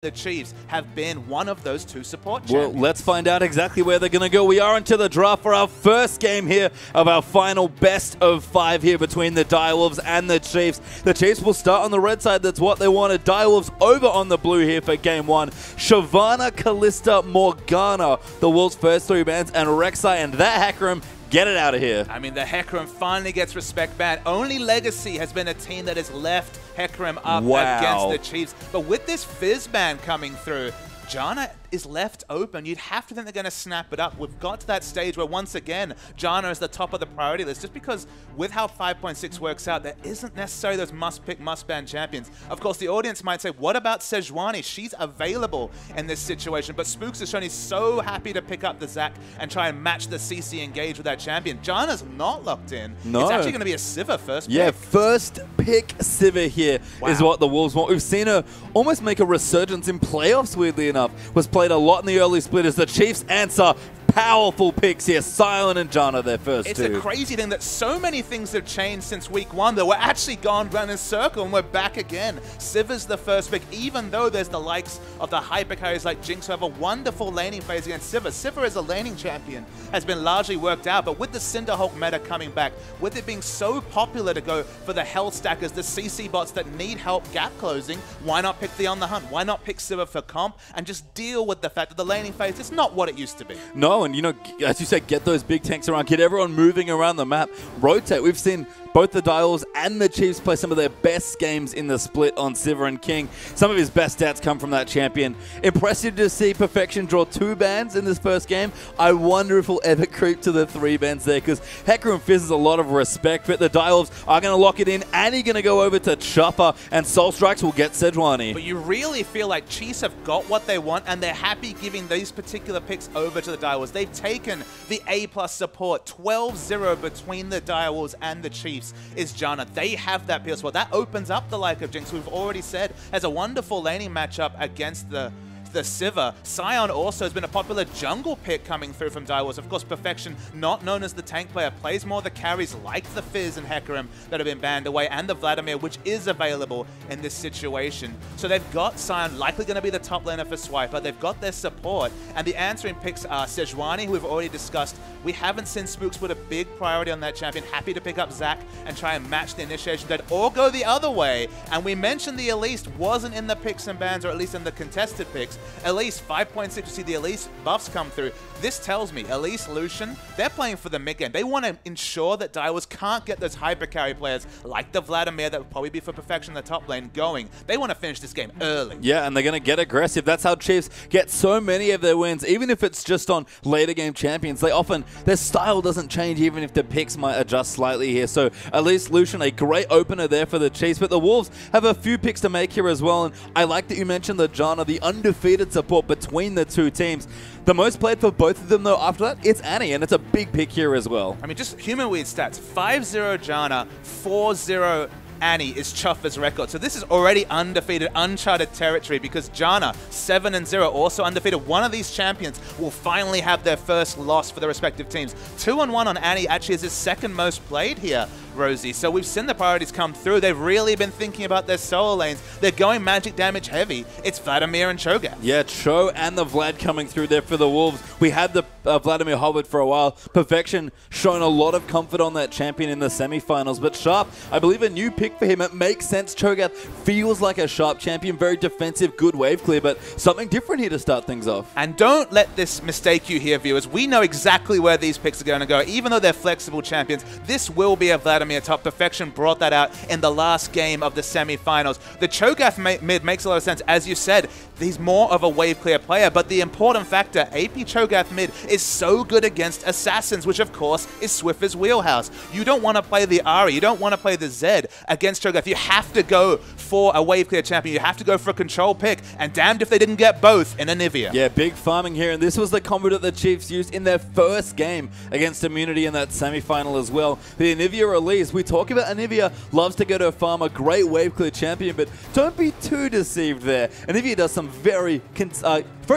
the Chiefs have been one of those two support champions. Well, let's find out exactly where they're going to go. We are into the draft for our first game here of our final best of 5 here between the Direwolves and the Chiefs. The Chiefs will start on the red side. That's what they wanted. Direwolves over on the blue here for game 1. Shyvana, Kalista, Morgana, the Wolves' first 3 bans, and Rek'Sai and that Hecarim. Get it out of here. I mean, the Hecarim finally gets respect ban. Only Legacy has been a team that has left Hecarim up against the Chiefs. But with this Fizz ban coming through, Janna is left open. You'd have to think they're going to snap it up. We've got to that stage where, once again, Janna is the top of the priority list, just because with how 5.6 works out, there isn't necessarily those must-pick, must-ban champions. Of course, the audience might say, what about Sejuani? She's available in this situation, but Spooks has shown he's so happy to pick up the Zac and try and match the CC engage with that champion. Janna's not locked in. No. It's actually going to be a Sivir first pick. Yeah, first pick Sivir here is what the Wolves want. We've seen her almost make a resurgence in playoffs, weirdly enough. Was played a lot in the early split as the Chiefs answer. Powerful picks here. Silent and Janna, their first two. It's a crazy thing that so many things have changed since week 1 that we're actually gone round in a circle and we're back again. Sivir's the first pick, even though there's the likes of the hyper carries like Jinx who have a wonderful laning phase against Sivir. Sivir as a laning champion has been largely worked out, but with the Cinderhulk meta coming back, with it being so popular to go for the Hell Stackers, the CC bots that need help gap closing, why not pick the On The Hunt? Why not pick Sivir for comp and just deal with the fact that the laning phase is not what it used to be? No, and you know, as you said, get those big tanks around, get everyone moving around the map, rotate. We've seen both the Direwolves and the Chiefs play some of their best games in the split on Sivir and King. Some of his best stats come from that champion. Impressive to see Perfection draw 2 bans in this first game. I wonder if he'll ever creep to the 3 bans there, because Hecarim Fizz is a lot of respect, but the Direwolves are going to lock it in, and he's going to go over to Chopper, and Soul Strikes will get Sejuani. But you really feel like Chiefs have got what they want, and they're happy giving these particular picks over to the Direwolves. They've taken the A+ support. 12-0 between the Direwolves and the Chiefs is Janna. They have that PS well. That opens up the like of Jinx, we've already said, has a wonderful laning matchup against the Sivir. Sion also has been a popular jungle pick coming through from Direwolves. Of course, Perfection, not known as the tank player, plays more the carries like the Fizz and Hecarim that have been banned away, and the Vladimir, which is available in this situation. So they've got Sion, likely going to be the top laner for Swiper. They've got their support, and the answering picks are Sejuani, who we've already discussed. We haven't seen Spooks put a big priority on that champion. Happy to pick up Zac and try and match the initiation dead, or go the other way. And we mentioned the Elise wasn't in the picks and bans, or at least in the contested picks. Elise, 5.6, you see the Elise buffs come through. This tells me Elise, Lucian, they're playing for the mid game. They want to ensure that Direwolves can't get those hyper carry players like the Vladimir that would probably be for Perfection in the top lane going. They want to finish this game early. Yeah, and they're going to get aggressive. That's how Chiefs get so many of their wins. Even if it's just on later game champions, they often, their style doesn't change even if the picks might adjust slightly here. So Elise, Lucian, a great opener there for the Chiefs. But the Wolves have a few picks to make here as well. And I like that you mentioned the Janna, the undefeated support between the two teams. The most played for both of them, though, after that, it's Annie, and it's a big pick here as well. I mean, just human weird stats. 5-0 Janna, 4-0 Annie is Chuffer's record. So this is already undefeated, uncharted territory, because Janna, 7-0, also undefeated. One of these champions will finally have their first loss for their respective teams. 2-1 on Annie actually is his second most played here, Rosie. So we've seen the priorities come through. They've really been thinking about their solo lanes. They're going magic damage heavy. It's Vladimir and Cho'Gath. Yeah, Cho and the Vlad coming through there for the Wolves. We had the Vladimir hovered for a while. Perfection showing a lot of comfort on that champion in the semifinals. But Sharp, I believe a new pick for him. It makes sense. Cho'Gath feels like a Sharp champion. Very defensive, good wave clear, but something different here to start things off. And don't let this mistake you here, viewers. We know exactly where these picks are going to go. Even though they're flexible champions, this will be a Vladimir top. Perfection brought that out in the last game of the semifinals. The Cho'Gath mid makes a lot of sense. As you said, he's more of a wave clear player, but the important factor, AP Cho'Gath mid is so good against assassins, which of course is Swiffer's wheelhouse. You don't want to play the Ahri, you don't want to play the Zed against Cho'Gath. You have to go for a wave clear champion. You have to go for a control pick, and damned if they didn't get both in Anivia. Yeah, big farming here, and this was the combo that the Chiefs used in their first game against Immunity in that semifinal as well. The Anivia release, we talk about Anivia loves to go to a farm, a great wave clear champion, but don't be too deceived there. Anivia does some very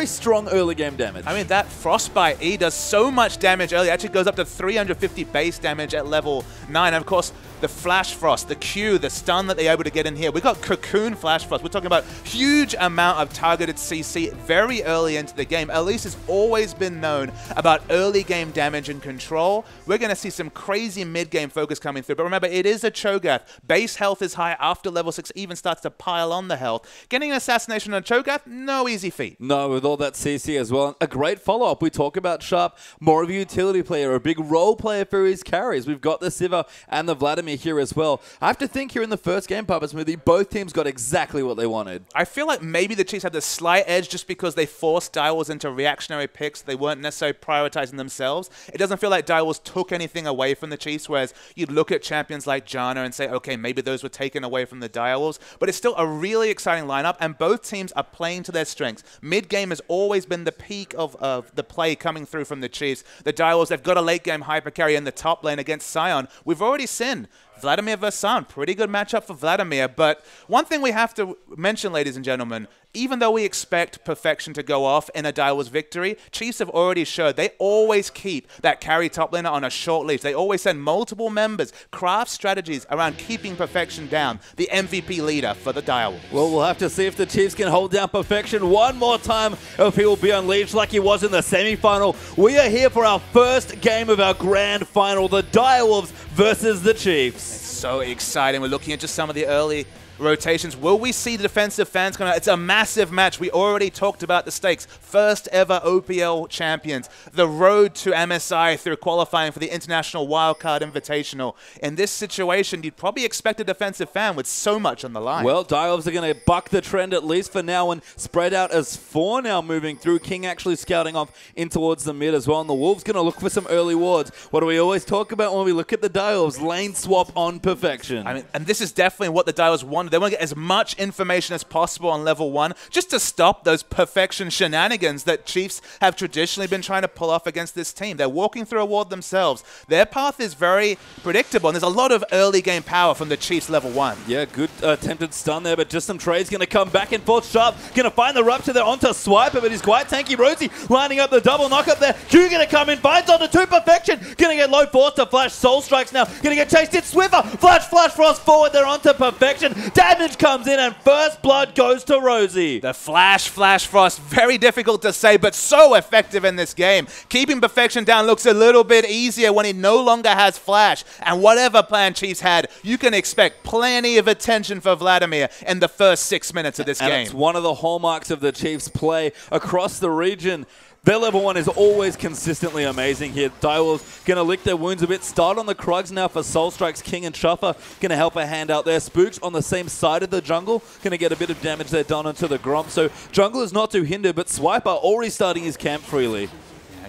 strong early game damage. I mean, that Frostbite E does so much damage early. It actually goes up to 350 base damage at level 9. And of course, the Flash Frost, the Q, the stun that they're able to get in here. We got Cocoon Flash Frost. We're talking about huge amount of targeted CC very early into the game. Elise has always been known about early game damage and control. We're going to see some crazy mid-game focus coming through. But remember, it is a Cho'Gath. Base health is high after level 6, even starts to pile on the health. Getting an assassination on a Cho'Gath, no easy feat. No, with all that CC as well. A great follow-up. We talk about Sharp, more of a utility player, a big role player for his carries. We've got the Sivir and the Vladimir here as well. I have to think here in the first game, Papa Smoothie, both teams got exactly what they wanted. I feel like maybe the Chiefs had the slight edge just because they forced Direwolves into reactionary picks. They weren't necessarily prioritizing themselves. It doesn't feel like Direwolves took anything away from the Chiefs, whereas you'd look at champions like Janna and say, okay, maybe those were taken away from the Direwolves. But it's still a really exciting lineup, and both teams are playing to their strengths. Mid-game has always been the peak of the play coming through from the Chiefs. The Direwolves, they've got a late-game hyper carry in the top lane against Sion. We've already seen Vladimir versus Sion. Pretty good matchup for Vladimir. But one thing we have to mention, ladies and gentlemen, even though we expect perfection to go off in a Direwolves victory, Chiefs have already showed they always keep that carry top laner on a short leash. They always send multiple members, craft strategies around keeping perfection down, the MVP leader for the Direwolves. Well, we'll have to see if the Chiefs can hold down perfection one more time, or if he will be unleashed like he was in the semi-final. We are here for our first game of our grand final, the Direwolves versus the Chiefs. It's so exciting. We're looking at just some of the early rotations. Will we see the defensive fans come out? It's a massive match. We already talked about the stakes. First ever OPL champions. The road to MSI through qualifying for the International Wildcard Invitational. In this situation, you'd probably expect a defensive fan with so much on the line. Well, Direwolves are going to buck the trend at least for now and spread out as 4 now moving through. King actually scouting off in towards the mid as well. And the Wolves going to look for some early wards. What do we always talk about when we look at the Direwolves? Lane swap on perfection. I mean, and this is definitely what the Direwolves want. They want to get as much information as possible on level 1 just to stop those perfection shenanigans that Chiefs have traditionally been trying to pull off against this team. They're walking through a ward themselves. Their path is very predictable, and there's a lot of early game power from the Chiefs level 1. Yeah, good attempted stun there, but just some trades going to come back and forth. Sharp going to find the rupture there onto Swiper, but he's quite tanky. Rosie lining up the double knock up there. Q going to come in, finds onto 2 perfection. Going to get low force to flash. Soul Strikes now. Going to get chased in. Swiffer. Flash Frost forward there onto perfection. Damage comes in, and first blood goes to Rosie. The Flash Frost, very difficult to say, but so effective in this game. Keeping perfection down looks a little bit easier when he no longer has Flash. And whatever plan Chiefs had, you can expect plenty of attention for Vladimir in the first 6 minutes of this game. It's one of the hallmarks of the Chiefs' play across the region. Their level 1 is always consistently amazing here. Direwolves going to lick their wounds a bit. Start on the Krugs now for Soul Strikes. King and Chuffer going to help a hand out there. Spooks on the same side of the jungle. Going to get a bit of damage there done onto the Gromp. So jungle is not too hindered, but Swiper already starting his camp freely.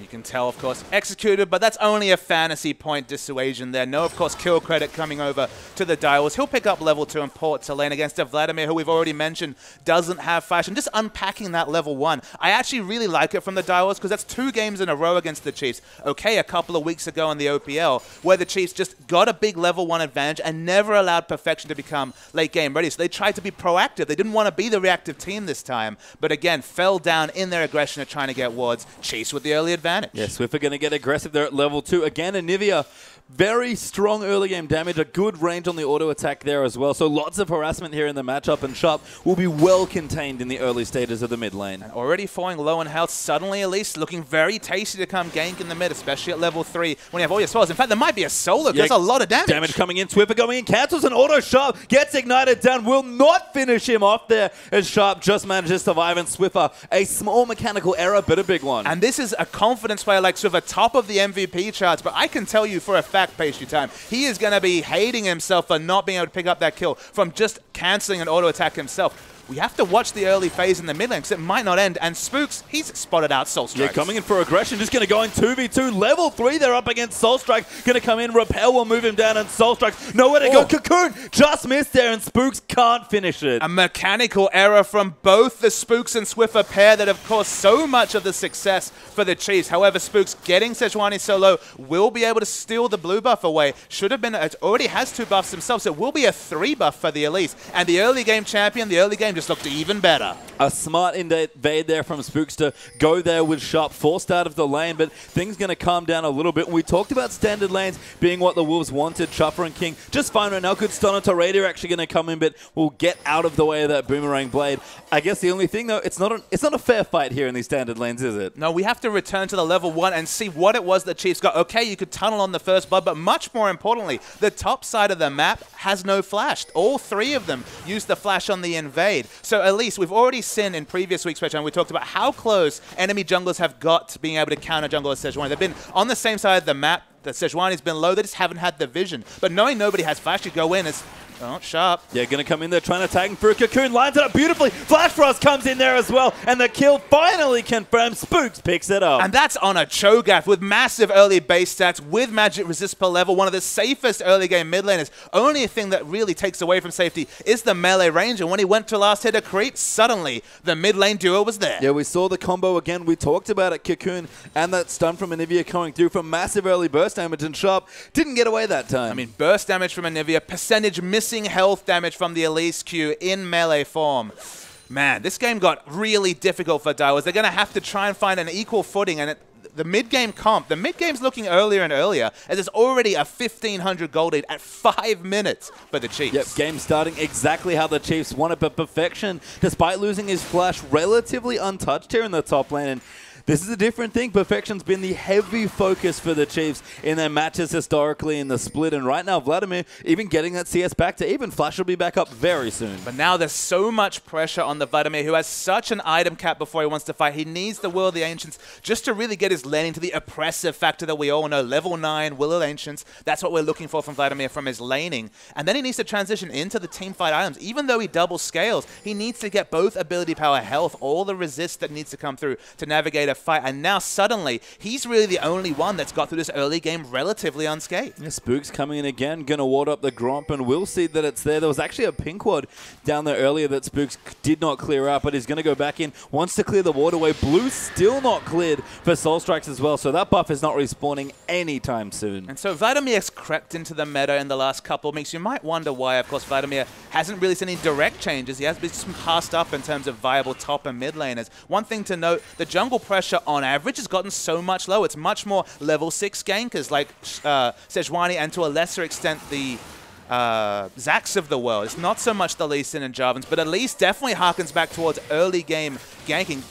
You can tell, of course, executed, but that's only a fantasy point dissuasion there. No, of course, kill credit coming over to the Direwolves. He'll pick up level 2 and port to lane against a Vladimir, who we've already mentioned doesn't have Flash. And just unpacking that level 1, I actually really like it from the Direwolves because that's 2 games in a row against the Chiefs. Okay, a couple of weeks ago in the OPL, where the Chiefs just got a big level 1 advantage and never allowed perfection to become late game ready. So they tried to be proactive. They didn't want to be the reactive team this time, but again, fell down in their aggression of trying to get wards. Chiefs with the early advantage. Yeah, Swiffer going to get aggressive there at level 2. Again, Anivia, very strong early game damage, a good range on the auto attack there as well. So lots of harassment here in the matchup, and Sharp will be well contained in the early stages of the mid lane. And already falling low in health, suddenly Elise looking very tasty to come gank in the mid, especially at level 3 when you have all your spells. In fact, there might be a solo, because that's a lot of damage. Damage coming in, Swiffer going in, cancels an auto. Sharp gets ignited down, will not finish him off there as Sharp just manages to survive, and Swiffer, a small mechanical error, but a big one. And this is a confidence player like Swiffer, top of the MVP charts, but I can tell you for a fact, Pastry Time, he is going to be hating himself for not being able to pick up that kill from just cancelling an auto attack himself. We have to watch the early phase in the mid lane because it might not end. And Spooks, he's spotted out Soul Strike. Yeah, coming in for aggression. Just going to go in 2v2. Level 3, they're up against Soul Strike. Going to come in. Repel will move him down, and Soul Strike nowhere to go. Cocoon just missed there, and Spooks can't finish it. A mechanical error from both the Spooks and Swiffer pair that have caused so much of the success for the Chiefs. However, Spooks getting Sejuani so low will be able to steal the blue buff away. Should have been, it already has 2 buffs himself, so it will be a 3 buff for the Elise. And the early game champion, the early game game just looked even better. A smart invade there from Spooks to go there with Sharp, forced out of the lane, but things going to calm down a little bit. We talked about standard lanes being what the Wolves wanted. Chopper and King just fine right now. Could Stunner to Raider actually going to come in, but will get out of the way of that Boomerang Blade. I guess the only thing, though, it's not a fair fight here in these standard lanes, is it? No, we have to return to the level 1 and see what it was the Chiefs got. Okay, you could tunnel on the first blood, but much more importantly, the top side of the map has no flash. All 3 of them used the flash on the invade. So at least we've already seen in previous weeks, and we talked about how close enemy junglers have got to being able to counter jungle with Sejuani. They've been on the same side of the map. The Sejuani's been low. They just haven't had the vision. But knowing nobody has flash, you go in as Sharp. Yeah, going to come in there trying to tag him through. Cocoon lines it up beautifully. Flash Frost comes in there as well. And the kill finally confirmed. Spooks picks it up. And that's on a Cho'Gath with massive early base stats, with magic resist per level. One of the safest early game mid laners. Only thing that really takes away from safety is the melee range. And when he went to last hit a creep, suddenly the mid lane duo was there. Yeah, we saw the combo again. We talked about it. Cocoon and that stun from Anivia coming through from massive early burst damage. And Sharp didn't get away that time. I mean, burst damage from Anivia, percentage missing health damage from the Elise Q in melee form. Man, this game got really difficult for Daiwas. They're going to have to try and find an equal footing, and the mid-game comp, the mid-game's looking earlier and earlier, as there's already a 1,500 gold lead at 5 minutes for the Chiefs. Yep, game starting exactly how the Chiefs wanted, but perfection, despite losing his flash, relatively untouched here in the top lane. And this is a different thing. Perfection's been the heavy focus for the Chiefs in their matches historically in the split. And right now, Vladimir even getting that CS back to even. Flash will be back up very soon. But now there's so much pressure on the Vladimir, who has such an item cap before he wants to fight. He needs the Will of the Ancients just to really get his laning to the oppressive factor that we all know. Level 9, Will of the Ancients. That's what we're looking for from Vladimir from his laning. And then he needs to transition into the teamfight items. Even though he double scales, he needs to get both ability power, health, all the resist that needs to come through to navigate a fight. And now suddenly, he's really the only one that's got through this early game relatively unscathed. Yeah, Spook's coming in again, going to ward up the Gromp, and we'll see that it's there. There was actually a pink ward down there earlier that Spooks did not clear out, but he's going to go back in, wants to clear the ward away. Blue still not cleared for Soul Strikes as well, so that buff is not respawning anytime soon. And so Vladimir's crept into the meta in the last couple of weeks. You might wonder why. Of course, Vladimir hasn't really seen any direct changes. He has been just passed up in terms of viable top and mid laners. One thing to note, the jungle pressure on average has gotten so much lower. It's much more level 6 gankers like Sejuani and to a lesser extent the Zax of the world. It's not so much the Lee Sin and Jarvans, but at least definitely harkens back towards early game ganking,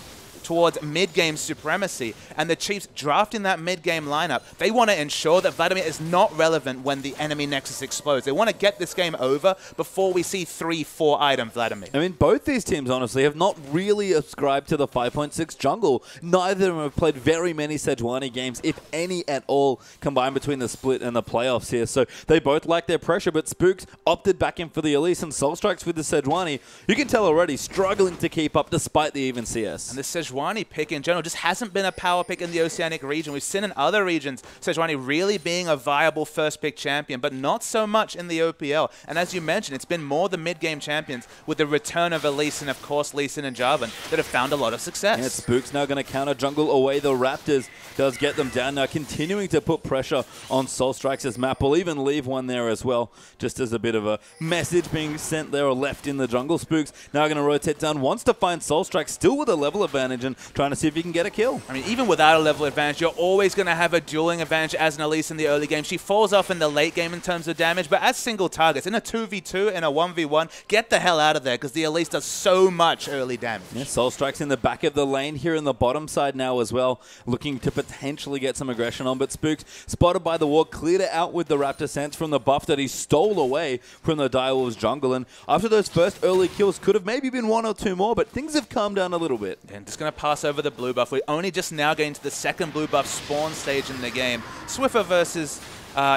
towards mid-game supremacy, and the Chiefs drafting that mid-game lineup. They want to ensure that Vladimir is not relevant when the enemy nexus explodes. They want to get this game over before we see 3-4 item Vladimir. I mean, both these teams, honestly, have not really ascribed to the 5.6 jungle. Neither of them have played very many Sejuani games, if any at all, combined between the split and the playoffs here. So they both like their pressure, but Spooks opted back in for the Elise, and Soul Strikes with the Sejuani, you can tell already, struggling to keep up despite the even CS. And the Sejuani pick in general just hasn't been a power pick in the Oceanic region. We've seen in other regions Sejuani really being a viable first pick champion, but not so much in the OPL. And as you mentioned, it's been more the mid-game champions with the return of Elise and, of course, Lee Sin and Jarvan that have found a lot of success. Yeah, Spook's now going to counter jungle away the Raptors. Does get them down now, continuing to put pressure on Soul Strikes' map. We'll even leave one there as well, just as a bit of a message being sent there or left in the jungle. Spooks now going to rotate down, wants to find Soul Strike, still with a level advantage and trying to see if he can get a kill. I mean, even without a level advantage, you're always going to have a dueling advantage as an Elise in the early game. She falls off in the late game in terms of damage, but as single targets, in a 2v2, in a 1v1, get the hell out of there because the Elise does so much early damage. Yeah, Soul Strike's in the back of the lane here in the bottom side now as well, looking to potentially get some aggression on, but Spooks, spotted by the ward, cleared it out with the Raptor sense from the buff that he stole away from the Direwolves jungle, and after those first early kills, could have maybe been 1 or 2 more, but things have calmed down a little bit. And just going to pass over the blue buff. We're only just now getting to the second blue buff spawn stage in the game. Swiffer versus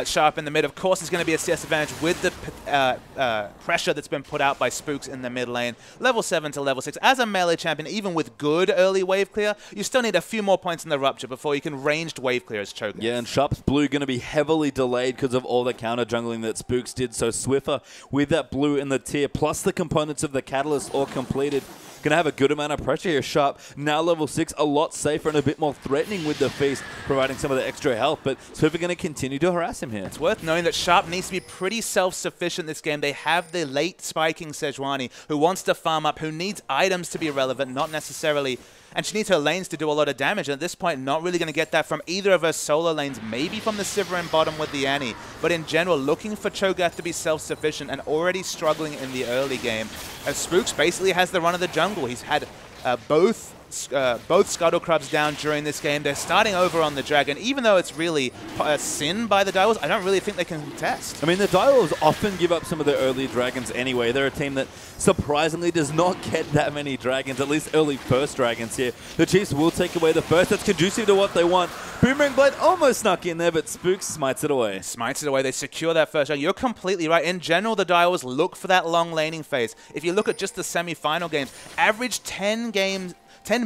Sharp in the mid. Of course, there's going to be a CS advantage with the pressure that's been put out by Spooks in the mid lane. Level 7 to level 6. As a melee champion, even with good early wave clear, you still need a few more points in the Rupture before you can ranged wave clear as Cho'Gath. Yeah, and Sharp's blue going to be heavily delayed because of all the counter jungling that Spooks did. So Swiffer with that blue in the tier, plus the components of the Catalyst all completed, going to have a good amount of pressure here. Sharp, now level 6, a lot safer and a bit more threatening with the Feast, providing some of the extra health. But Swiffer going to continue to harass him here. It's worth knowing that Sharp needs to be pretty self-sufficient this game. They have the late spiking Sejuani, who wants to farm up, who needs items to be relevant, not necessarily... And she needs her lanes to do a lot of damage. And at this point, not really going to get that from either of her solo lanes, maybe from the Sivir bottom with the Annie. But in general, looking for Cho'Gath to be self-sufficient and already struggling in the early game. Spooks basically has the run of the jungle. He's had both Scuttle Crabs down during this game. They're starting over on the Dragon. Even though it's really a sin by the Direwolves, I don't really think they can contest. I mean, the Direwolves often give up some of their early Dragons anyway. They're a team that surprisingly does not get that many Dragons, at least early first Dragons here. The Chiefs will take away the first. That's conducive to what they want. Boomerang Blade almost snuck in there, but Spooks smites it away. Smites it away. They secure that first round. You're completely right. In general, the Direwolves look for that long laning phase. If you look at just the semi-final games, average 10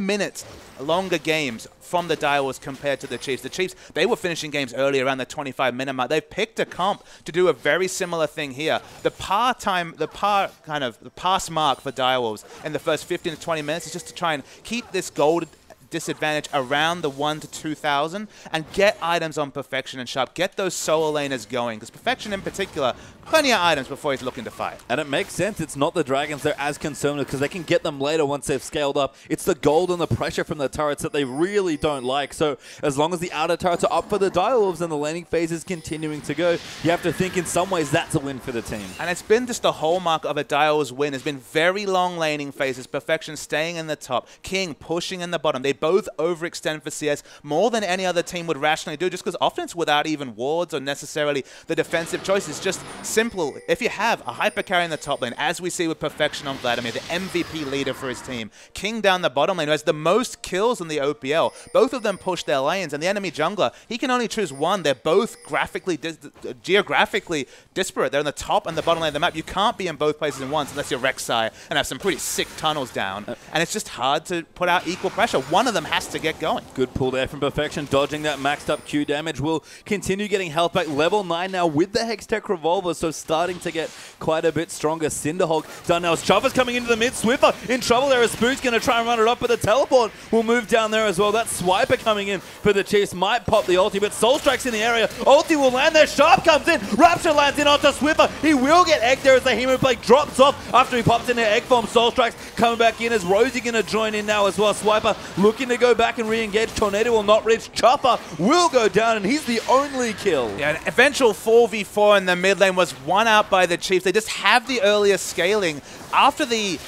minutes longer games from the Direwolves compared to the Chiefs. The Chiefs, they were finishing games early around the 25-minute mark. They've picked a comp to do a very similar thing here. The pass mark for Direwolves in the first 15 to 20 minutes is just to try and keep this gold disadvantage around the 1 to 2,000 and get items on Perfection and Sharp. Get those solo laners going, because Perfection in particular, plenty of items before he's looking to fight. And it makes sense. It's not the Dragons they're as concerned with, because they can get them later once they've scaled up. It's the gold and the pressure from the turrets that they really don't like. So as long as the outer turrets are up for the Direwolves and the laning phase is continuing to go, you have to think in some ways that's a win for the team. And it's been just the hallmark of a Direwolves win. It's been very long laning phases. Perfection staying in the top. King pushing in the bottom. They both overextend for CS more than any other team would rationally do, just because often it's without even wards or necessarily the defensive choice. It's just simple. If you have a hyper carry in the top lane, as we see with Perfection on Vladimir, the MVP leader for his team, King down the bottom lane, who has the most kills in the OPL, both of them push their lanes, and the enemy jungler, he can only choose one. They're both geographically disparate. They're in the top and the bottom lane of the map. You can't be in both places at once unless you're Rek'Sai and have some pretty sick tunnels down. And it's just hard to put out equal pressure. One of them has to get going. Good pull there from Perfection, dodging that maxed up Q damage. Will continue getting health back. Level 9 now with the Hextech Revolver, so starting to get quite a bit stronger. Cinderhawk done now. Chuffer's coming into the mid. Swiffer in trouble there as Spook's going to try and run it up, but the teleport will move down there as well. That Swiper coming in for the Chiefs might pop the ulti, but Soul Strike's in the area. Ulti will land there. Sharp comes in. Rapture lands in onto Swiffer. He will get Egg there as the Hemoplague drops off after he pops into Egg form. Soul Strike's coming back in as Rosie going to join in now as well. Swiper looking to go back and re-engage. Tornado will not reach. Chopper will go down, and he's the only kill. Yeah, an eventual 4v4 in the mid lane was won out by the Chiefs. They just have the earlier scaling. After the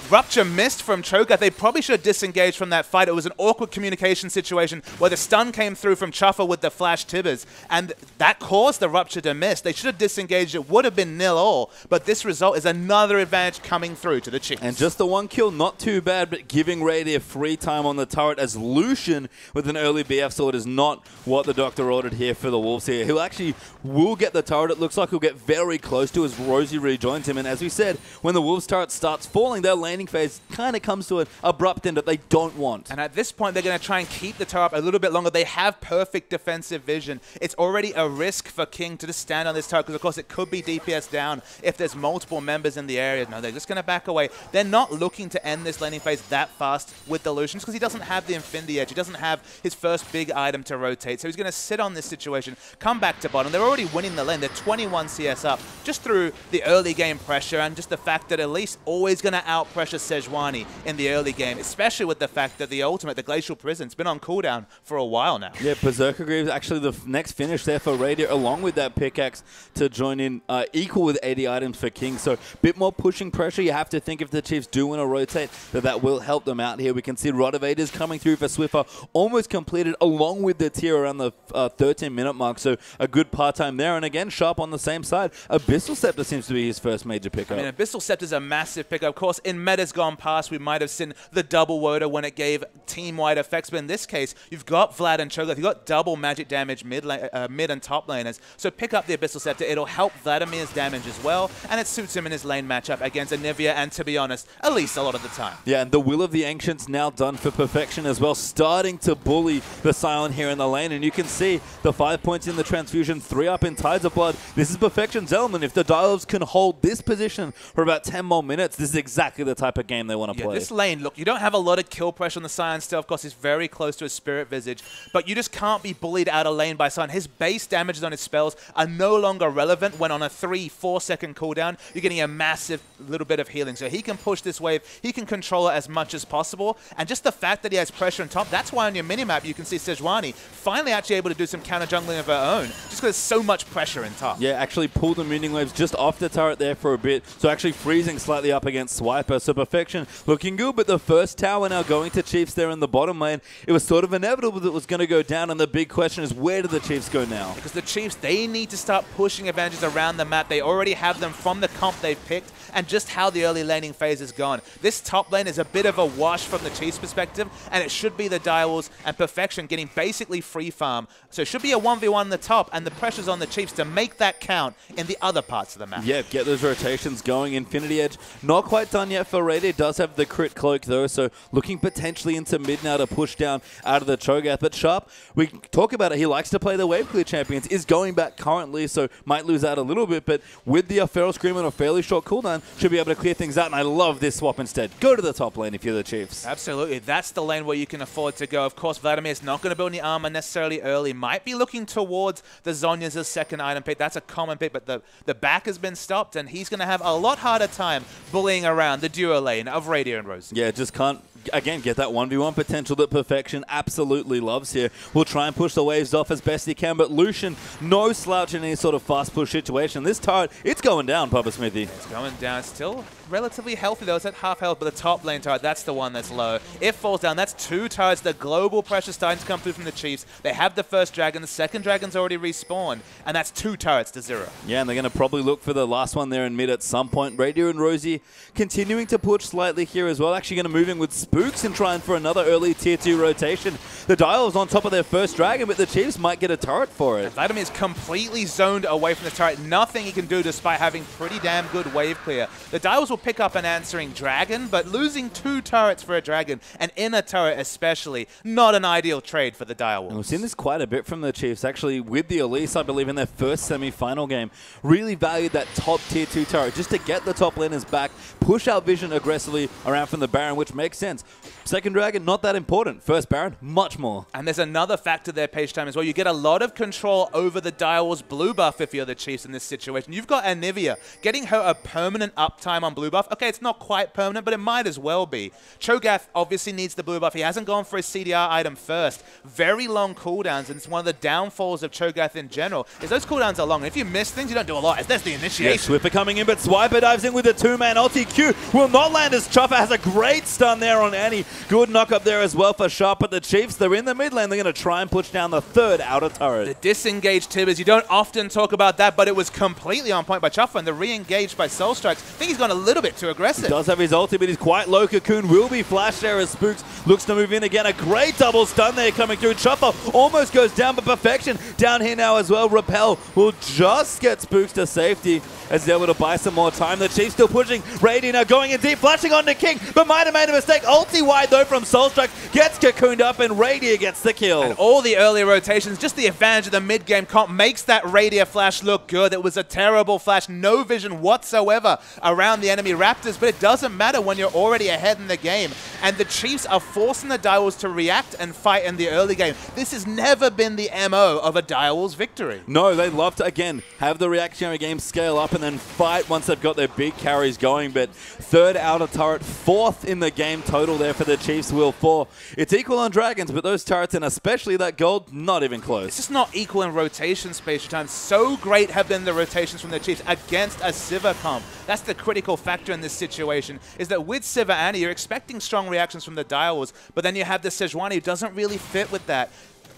Rupture missed from Cho'Gath, they probably should have disengaged from that fight. It was an awkward communication situation where the stun came through from Chuffer with the flash Tibbers, and that caused the Rupture to miss. They should have disengaged. It would have been 0-0, but this result is another advantage coming through to the Chiefs. And just the one kill, not too bad, but giving Radiant free time on the turret as Lucian with an early BF sword is not what the Doctor ordered here for the Wolves here. He'll actually will get the turret. It looks like he'll get very close to as Rosie rejoins him, and as we said, when the Wolves turret starts falling, their laning phase kind of comes to an abrupt end that they don't want. And at this point, they're going to try and keep the tower up a little bit longer. They have perfect defensive vision. It's already a risk for King to just stand on this tower, because of course it could be DPS down if there's multiple members in the area. No, they're just going to back away. They're not looking to end this laning phase that fast with the Lucians, because he doesn't have the Infinity Edge. He doesn't have his first big item to rotate. So he's going to sit on this situation, come back to bottom. They're already winning the lane. They're 21 CS up just through the early game pressure and just the fact that Elise always going to out-pressure Sejuani in the early game, especially with the fact that the ultimate, the Glacial Prison's been on cooldown for a while now. Yeah, Berserker Greaves actually the next finish there for Radiant, along with that pickaxe to join in equal with 80 items for King. So a bit more pushing pressure. You have to think if the Chiefs do want to rotate, that will help them out here. We can see Rotovators coming through for Swiffer, almost completed along with the tier around the 13-minute mark. So a good part-time there. And again, Sharp on the same side. Abyssal Scepter seems to be his first major pickup. I mean, Abyssal Scepter is a massive pickup. Of course, in metas gone past, we might have seen the double Woda when it gave team-wide effects. But in this case, you've got Vlad and Cho'Gath. You've got double magic damage mid and top laners. So pick up the Abyssal Scepter. It'll help Vladimir's damage as well. And it suits him in his lane matchup against Anivia and, to be honest, Elise a lot of the time. Yeah, and the Will of the Ancients now done for Perfection as well. Starting to bully the Silent here in the lane. And you can see the 5 points in the transfusion, 3 up in Tides of Blood. This is Perfection's element. If the Direwolves can hold this position for about 10 more minutes, this is exactly exactly the type of game they want to play. This lane, look, you don't have a lot of kill pressure on the Scion still. Of course, he's very close to his Spirit Visage, but you just can't be bullied out of lane by Scion. His base damages on his spells are no longer relevant when on a 3-4 second cooldown, you're getting a massive little bit of healing. So he can push this wave, he can control it as much as possible, and just the fact that he has pressure on top, that's why on your minimap you can see Sejuani finally actually able to do some counter jungling of her own, just because there's so much pressure in top. Yeah, actually pulled the Mooning Waves just off the turret there for a bit, so actually freezing slightly up against Swiper, so Perfection looking good, but the first tower now going to Chiefs there in the bottom lane. It was sort of inevitable that it was going to go down, and the big question is, where do the Chiefs go now? Because the Chiefs, they need to start pushing advantages around the map. They already have them from the comp they've picked, and just how the early laning phase has gone. This top lane is a bit of a wash from the Chiefs' perspective, and it should be the Direwolves and Perfection getting basically free farm. So it should be a 1v1 in the top, and the pressure's on the Chiefs to make that count in the other parts of the map. Yeah, get those rotations going. Infinity Edge, not quite done yet for Radiant. Does have the crit cloak though, so looking potentially into mid now to push down out of the Cho'Gath. But Sharp, we talk about it, he likes to play the wave clear champions, is going back currently, so might lose out a little bit, but with the Feral Scream on a fairly short cooldown, should be able to clear things out, and I love this swap instead. Go to the top lane if you're the Chiefs. Absolutely. That's the lane where you can afford to go. Of course, Vladimir's not going to build any armor necessarily early. Might be looking towards the Zhonya's as second item pick. That's a common pick, but the back has been stopped, and he's going to have a lot harder time bullying around the duo lane of Radio and Rose. Yeah, just can't, again, get that 1v1 potential that Perfection absolutely loves here. We'll try and push the waves off as best he can, but Lucian, no slouch in any sort of fast push situation. This turret, it's going down, Papa Smithy. It's going down. Still relatively healthy, though. It's at half health, but the top lane turret, that's the one that's low. It falls down. That's two turrets. The global pressure starting to come through from the Chiefs. They have the first dragon. The second dragon's already respawned, and that's 2 turrets to 0. Yeah, and they're going to probably look for the last one there in mid at some point. Radio and Rosie continuing to push slightly here as well. Actually going to move in with Spooks and trying for another early tier 2 rotation. The Dial's on top of their first dragon, but the Chiefs might get a turret for it. Vladimir's completely zoned away from the turret. Nothing he can do despite having pretty damn good wave clear. The Dials will pick up an answering dragon, but losing 2 turrets for a dragon, and in a turret especially, not an ideal trade for the Direwolves. And we've seen this quite a bit from the Chiefs, actually, with the Elise, I believe, in their first semi-final game. Really valued that top tier 2 turret just to get the top laners back, push out Vision aggressively around from the Baron, which makes sense. Second dragon, not that important. First Baron, much more. And there's another factor there, page time as well. You get a lot of control over the Direwolves blue buff if you're the Chiefs in this situation. You've got Anivia getting her a permanent uptime on blue buff. Okay, it's not quite permanent, but it might as well be. Cho'Gath obviously needs the blue buff. He hasn't gone for his CDR item first. Very long cooldowns, and it's one of the downfalls of Cho'Gath in general, is those cooldowns are long. And if you miss things, you don't do a lot. There's the initiation. Yeah, Swiffer coming in, but Swiper dives in with a 2-man ulti. Q will not land as Chuffer has a great stun there on Annie. Good knock up there as well for Sharp, but the Chiefs, they're in the mid lane. They're going to try and push down the third outer turret. The disengaged Tibbers, you don't often talk about that, but it was completely on point by Chuffer, and the re-engaged by Soul Strikes. I think he's gone a little bit too aggressive. He does have his ulti, but he's quite low. Cocoon will be flashed there as Spooks looks to move in again. A great double stun there coming through. Chuffer almost goes down, but Perfection down here now as well. Repel will just get Spooks to safety as he's able to buy some more time. The Chiefs still pushing. Radiant now going in deep, flashing onto King, but might have made a mistake. Ulti wide though from Soulstrike, gets cocooned up, and Radiant gets the kill. And all the early rotations, just the advantage of the mid-game comp makes that Radiant flash look good. It was a terrible flash, no vision whatsoever around the enemy Raptors, but it doesn't matter when you're already ahead in the game. And the Chiefs are forcing the Direwolves to react and fight in the early game. This has never been the MO of a Direwolves victory. No, they love to, again, have the reactionary game scale up and then fight once they've got their big carries going. But third outer turret, fourth in the game total there for the Chiefs, Will 4. It's equal on Dragons, but those turrets, and especially that gold, not even close. It's just not equal in rotation space time. So great have been the rotations from the Chiefs against a Sivir comp. That's the critical factor in this situation, is that with Sivir Annie, you're expecting strong reactions from the Direwolves, but then you have the Sejuani who doesn't really fit with that.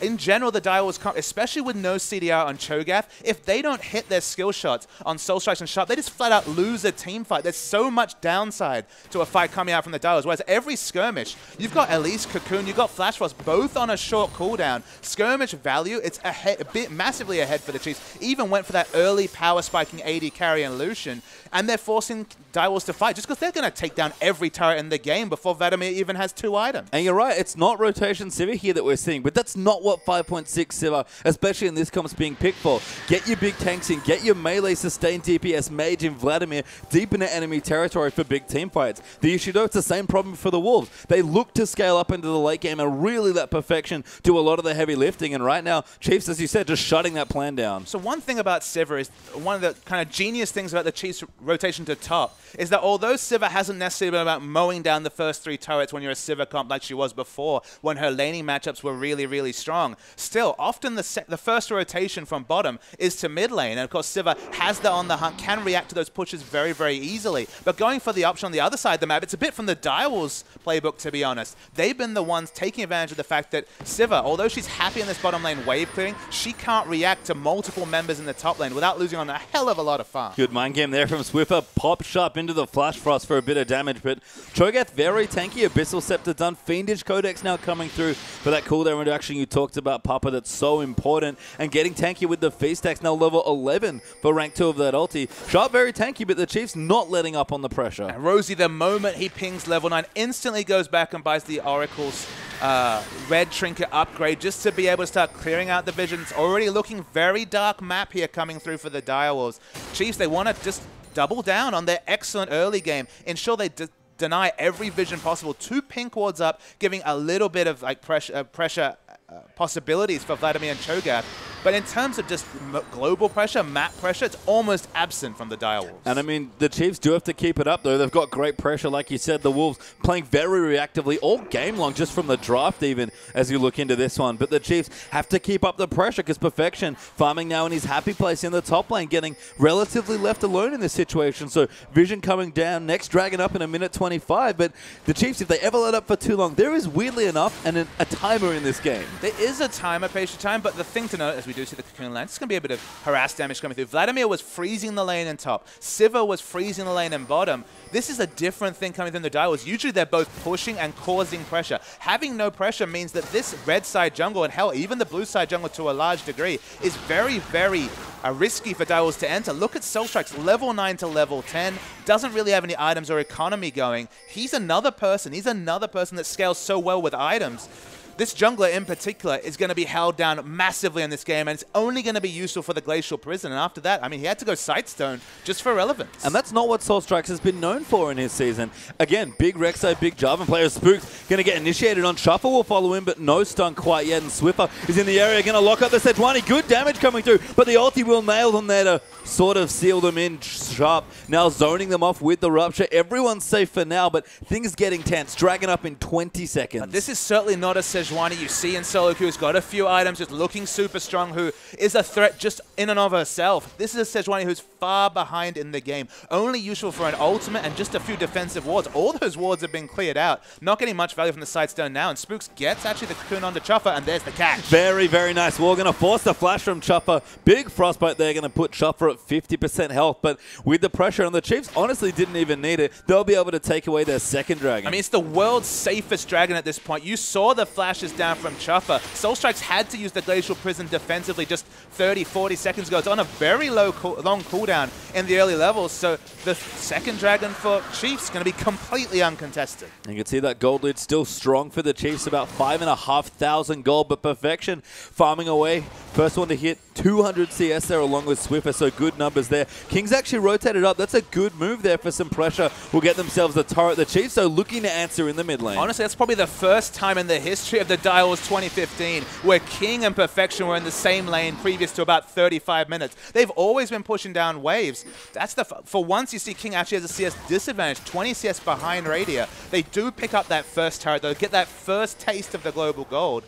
In general, the Direwolves, especially with no CDR on Cho'Gath, if they don't hit their skill shots on Soul Strikes and Sharp, they just flat out lose a team fight. There's so much downside to a fight coming out from the Direwolves. Whereas every skirmish, you've got Elise, Cocoon, you've got Flash Frost, both on a short cooldown. Skirmish value, it's a bit massively ahead for the Chiefs. Even went for that early power spiking AD carry and Lucian, and they're forcing Direwolves to fight just because they're going to take down every turret in the game before Vladimir even has 2 items. And you're right, it's not rotation Sivir here that we're seeing, but that's not not what 5.6 Sivir, especially in this comp's being picked for. Get your big tanks in, get your melee sustained DPS mage in Vladimir deep into enemy territory for big team fights. The issue though, it's the same problem for the Wolves. They look to scale up into the late game and really let Perfection do a lot of the heavy lifting, and right now, Chiefs, as you said, just shutting that plan down. So one thing about Sivir is, one of the kind of genius things about the Chiefs' rotation to top is that although Sivir hasn't necessarily been about mowing down the first 3 turrets when you're a Sivir comp like she was before, when her laning matchups were really, really strong, still, often the first rotation from bottom is to mid lane, and of course Sivir has that on the hunt, can react to those pushes very, very easily. But going for the option on the other side of the map, it's a bit from the Direwolves playbook, to be honest. They've been the ones taking advantage of the fact that Sivir, although she's happy in this bottom lane wave clearing, she can't react to multiple members in the top lane without losing on a hell of a lot of farm. Good mind game there from Swiffer. Pop sharp into the Flash Frost for a bit of damage, but Cho'Gath very tanky. Abyssal Scepter done. Fiendish Codex now coming through for that cooldown reduction you talked about, Papa, that's so important. And getting tanky with the Feast Stacks, now level 11 for rank 2 of that ulti. Sharp very tanky, but the Chiefs not letting up on the pressure. And Rosie, the moment he pings level 9, instantly goes back and buys the Oracle's red trinket upgrade just to be able to start clearing out the vision. It's already looking very dark map here coming through for the Direwolves. Chiefs, they want to just double down on their excellent early game, ensure they deny every vision possible. 2 pink wards up, giving a little bit of like pressure possibilities for Vladimir and Cho'Gath. But in terms of just global pressure, map pressure, it's almost absent from the Direwolves. And I mean, the Chiefs do have to keep it up, though. They've got great pressure, like you said. The Wolves playing very reactively all game long, just from the draft even, as you look into this one. But the Chiefs have to keep up the pressure, because Perfection farming now in his happy place in the top lane, getting relatively left alone in this situation. So Vision coming down, next Dragon up in a minute 25. But the Chiefs, if they ever let up for too long, there is weirdly enough a timer in this game. There is a timer, patient time, but the thing to note, as we do see the Cocoon land, it's going to be a bit of harass damage coming through. Vladimir was freezing the lane in top. Sivir was freezing the lane in bottom. This is a different thing coming through the Direwolves. Usually they're both pushing and causing pressure. Having no pressure means that this red side jungle, and hell, even the blue side jungle to a large degree, is very, very risky for Direwolves to enter. Look at Soulstrike's level 9 to level 10. Doesn't really have any items or economy going. He's another person that scales so well with items. This jungler in particular is going to be held down massively in this game, and it's only going to be useful for the Glacial Prison. And after that, I mean, he had to go Sightstone just for relevance. And that's not what Soulstrikes has been known for in his season. Again, big Rek'Sai, big Jarvan player. Spook's going to get initiated on. Shuffle will follow him, but no stun quite yet. And Swiffer is in the area, going to lock up the Sejuani. Good damage coming through, but the ulti will nail them there to sort of seal them in sharp. Now zoning them off with the Rupture. Everyone's safe for now, but things getting tense. Dragon up in 20 seconds. But this is certainly not a Sejuani you see in solo queue, who's got a few items, just looking super strong, who is a threat just in and of herself. This is a Sejuani who's far behind in the game, only useful for an ultimate and just a few defensive wards. All those wards have been cleared out, not getting much value from the Sightstone now, and Spooks gets actually the Cocoon onto Chuffer, and there's the catch. Very, very nice. We're going to force the flash from Chuffer. Big Frostbite there, going to put Chuffer at 50% health, but with the pressure on the Chiefs, honestly didn't even need it. They'll be able to take away their second dragon. I mean, it's the world's safest dragon at this point. You saw the flashes down from Chuffer. Soulstrikes had to use the Glacial Prison defensively just 30, 40 seconds ago. It's on a very long cooldown in the early levels, so the second dragon for Chiefs is going to be completely uncontested. You can see that gold lead still strong for the Chiefs, about 5,500 gold, but Perfection farming away. First one to hit 200 CS there along with Swiffer, so good numbers there. Kings actually rotated up. That's a good move there for some pressure. Will get themselves the turret. The Chiefs are looking to answer in the mid lane. Honestly, that's probably the first time in the history of the Direwolves 2015 where King and Perfection were in the same lane previous to about 35 minutes. They've always been pushing down waves. That's for once you see King actually has a CS disadvantage, 20 CS behind Radia. They do pick up that first turret though, get that first taste of the global gold.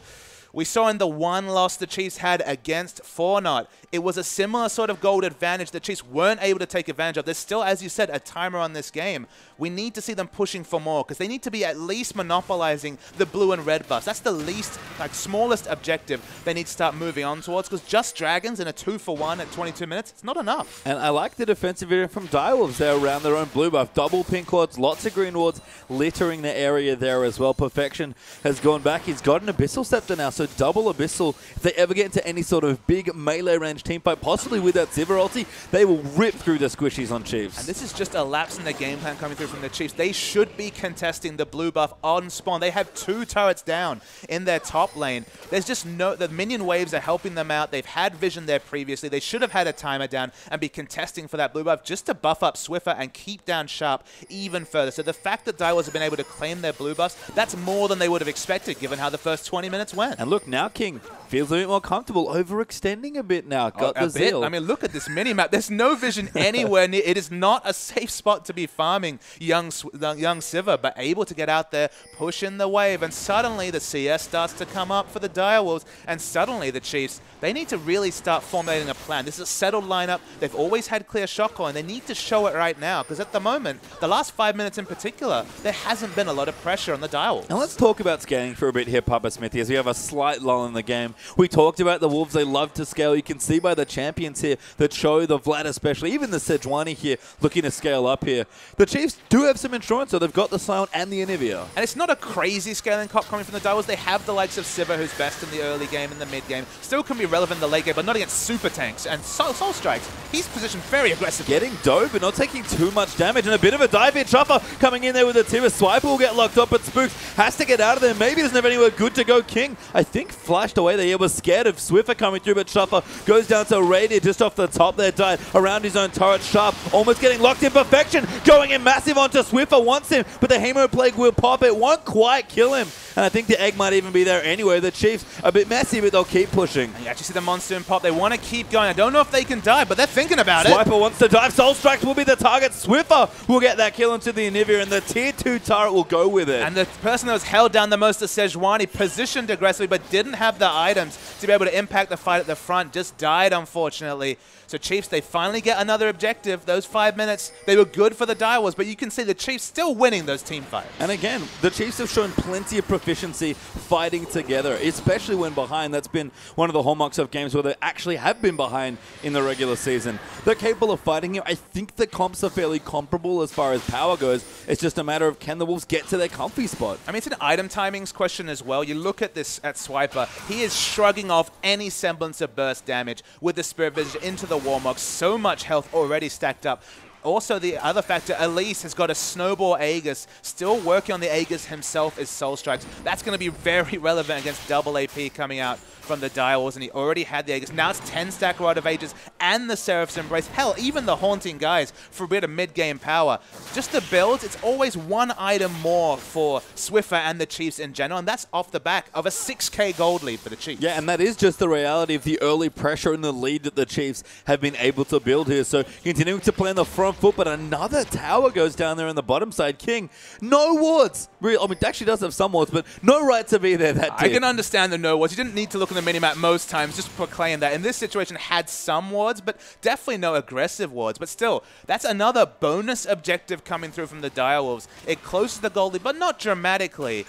We saw in the one loss the Chiefs had against Fortnite, it was a similar sort of gold advantage the Chiefs weren't able to take advantage of. There's still, as you said, a timer on this game. We need to see them pushing for more because they need to be at least monopolizing the blue and red buffs. That's the least, smallest objective they need to start moving on towards, because just dragons in a 2-for-1 at 22 minutes, it's not enough. And I like the defensive area from Direwolves there around their own blue buff. Double pink wards, lots of green wards, littering the area there as well. Perfection has gone back. He's got an Abyssal Scepter now, so So double Abyssal, if they ever get into any sort of big melee range team fight, possibly with that Sivir ulti, they will rip through the squishies on Chiefs. And this is just a lapse in the game plan coming through from the Chiefs. They should be contesting the blue buff on spawn. They have 2 turrets down in their top lane. There's just the minion waves are helping them out. They've had vision there previously. They should have had a timer down and be contesting for that blue buff just to buff up Swiffer and keep down Sharp even further. So the fact that Daiwas have been able to claim their blue buffs, that's more than they would have expected given how the first 20 minutes went. And look, now King feels a bit more comfortable, overextending a bit now. Got the zeal. I mean, look at this mini-map. There's no vision anywhere near. It is not a safe spot to be farming young Sivir, but able to get out there, push in the wave, and suddenly the CS starts to come up for the Direwolves, and suddenly the Chiefs, they need to really start formulating a plan. This is a settled lineup. They've always had clear shot call, and they need to show it right now, because at the moment, the last 5 minutes in particular, there hasn't been a lot of pressure on the Direwolves. Now let's talk about scaling for a bit here, Papa Smithy, as we have a slight lull in the game. We talked about the Wolves, they love to scale. You can see by the champions here, the Cho, the Vlad especially, even the Sejuani here looking to scale up here. The Chiefs do have some insurance, so they've got the Sion and the Anivia. And it's not a crazy scaling cop coming from the Direwolves. They have the likes of Sivir, who's best in the early game and the mid game. Still can be relevant in the late game, but not against super tanks. And Soul Strikes, he's positioned very aggressively. Getting dope, but not taking too much damage. And a bit of a dive here. Chopper coming in there with a Tiba. Swiper will get locked up, but Spooks has to get out of there. Maybe doesn't have anywhere good to go. King, I think, flashed away there. He was scared of Swiffer coming through, but Chopper goes down to Radiant just off the top there. Died around his own turret. Sharp almost getting locked in. Perfection going in massive onto Swiffer. Wants him, but the Hemo Plague will pop. It won't quite kill him. And I think the egg might even be there anyway. The Chiefs a bit messy, but they'll keep pushing. And you actually see the monster in pop. They want to keep going. I don't know if they can die, but they're thinking about it. Swiper wants to dive. Soul Strikes will be the target. Swiffer will get that kill into the Anivia, and the tier 2 turret will go with it. And the person that was held down the most is Sejuani, positioned aggressively, but didn't have the items to be able to impact the fight at the front. Just died, unfortunately. So Chiefs, they finally get another objective. Those 5 minutes, they were good for the Direwolves, but you can see the Chiefs still winning those team fights. And again, the Chiefs have shown plenty of proficiency fighting together, especially when behind. That's been one of the hallmarks of games where they actually have been behind in the regular season. They're capable of fighting here. I think the comps are fairly comparable as far as power goes. It's just a matter of can the Wolves get to their comfy spot. I mean, it's an item timings question as well. You look at this at Swiper. He is shrugging off any semblance of burst damage with the Spirit Visage into the Warmog. So much health already stacked up. Also, the other factor, Elise has got a Snowball Aegis. Still working on the Aegis himself is Soul Strikes. That's going to be very relevant against double AP coming out from the Direwolves, and he already had the Aegis. Now it's 10-stack Rod of Ages and the Seraph's Embrace. Hell, even the Haunting Guys for a bit of mid-game power. Just the builds, it's always one item more for Swiffer and the Chiefs in general, and that's off the back of a 6k gold lead for the Chiefs. Yeah, and that is just the reality of the early pressure and the lead that the Chiefs have been able to build here. So continuing to play on the front foot, but another tower goes down there on the bottom side. King, no wards. I mean, actually does have some wards, but no right to be there that I can understand the no wards. You didn't need to look at the minimap most times, just proclaim that. In this situation, had some wards, but definitely no aggressive wards. But still, that's another bonus objective coming through from the Direwolves. It closes the goal lead, but not dramatically.